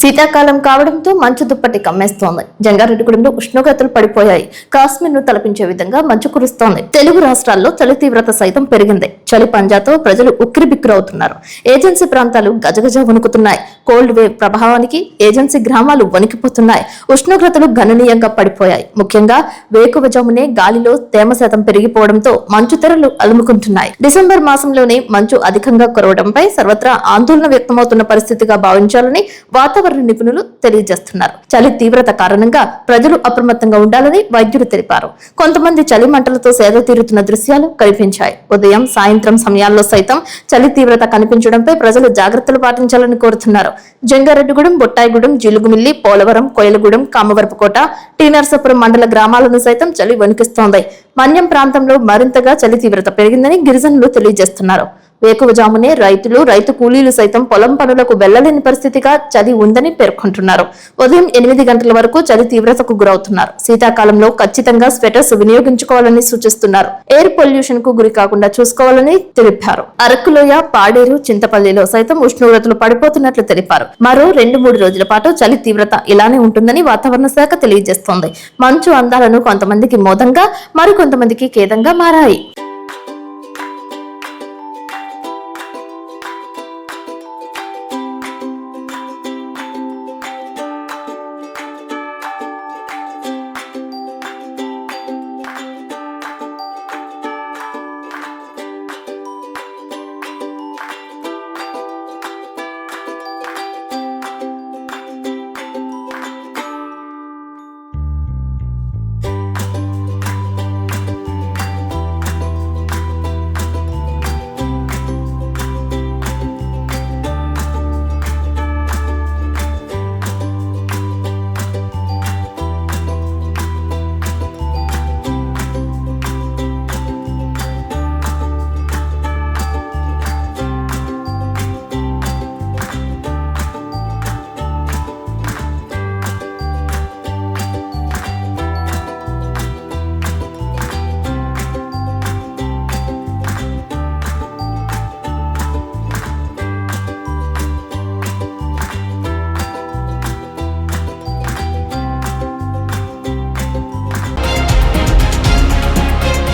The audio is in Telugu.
శీతాకాలం కావడంతో మంచు దుప్పటి కమ్మేస్తోంది. జంగారెడ్డిగూడెంలో ఉష్ణోగ్రతలు పడిపోయాయి. కాశ్మీర్ ను తలపించే విధంగా మంచు కురుస్తోంది. తెలుగు రాష్ట్రాల్లో చలి తీవ్రత సైతం పెరిగింది. చలి పంజాతో ప్రజలు ఉక్కిరిబిక్కిరవుతున్నారు. ఏజెన్సీ ప్రాంతాలు గజగజ వణుకుతున్నాయి. కోల్డ్ వేవ్ ప్రభావానికి ఏజెన్సీ గ్రామాలు వణికిపోతున్నాయి. ఉష్ణోగ్రతలు గణనీయంగా పడిపోయాయి. ముఖ్యంగా వేకువజామునే గాలిలో తేమ శాతం పెరిగిపోవడంతో మంచు తెరలు అలుముకుంటున్నాయి. డిసెంబర్ మాసంలోనే మంచు అధికంగా కురవడంపై సర్వత్రా ఆందోళన వ్యక్తమవుతున్న పరిస్థితిగా భావించాలని వాతావరణ నిపుణులు తెలియజేస్తున్నారు. చలి తీవ్రత కారణంగా ప్రజలు అప్రమత్తంగా ఉండాలని వైద్యులు తెలిపారు. కొంతమంది చలి మంటలతో సేద తీరుతున్న దృశ్యాలు కనిపించాయి. ఉదయం సాయంత్రం సమయాల్లో సైతం చలి తీవ్రత కనిపించడంపై ప్రజలు జాగ్రత్తలు పాటించాలని కోరుతున్నారు. జంగారెడ్డిగూడెం, బొట్టాయిగూడెం, జిలుగుమిల్లి, పోలవరం, కోయలగూడెం, కామవరపుకోట, టీ నరసాపురం మండల గ్రామాలను సైతం చలి వణికిస్తోంది. మన్యం ప్రాంతంలో మరింతగా చలి తీవ్రత పెరిగిందని గిరిజనులు తెలియజేస్తున్నారు. వేకువజామునే రైతు కూలీలు సైతం పొలం పనులకు వెళ్లలేని పరిస్థితిగా చలి ఉందని పేర్కొంటున్నారు. ఉదయం 8 గంటల వరకు చలి తీవ్రతకు గురవుతున్నారు. శీతాకాలంలో ఖచ్చితంగా స్వెటర్స్ వినియోగించుకోవాలని సూచిస్తున్నారు. ఎయిర్ పొల్యూషన్ కు గురి కాకుండా చూసుకోవాలని తెలిపారు. అరకులోయ, పాడేరు, చింతపల్లిలో సైతం ఉష్ణోగ్రతలు పడిపోతున్నట్లు తెలిపారు. మరో 2-3 రోజుల పాటు చలి తీవ్రత ఇలానే ఉంటుందని వాతావరణ శాఖ తెలియజేస్తోంది. మంచు అందాలను కొంతమందికి మోదంగా, మరికొంతమందికి ఖేదంగా మారాయి.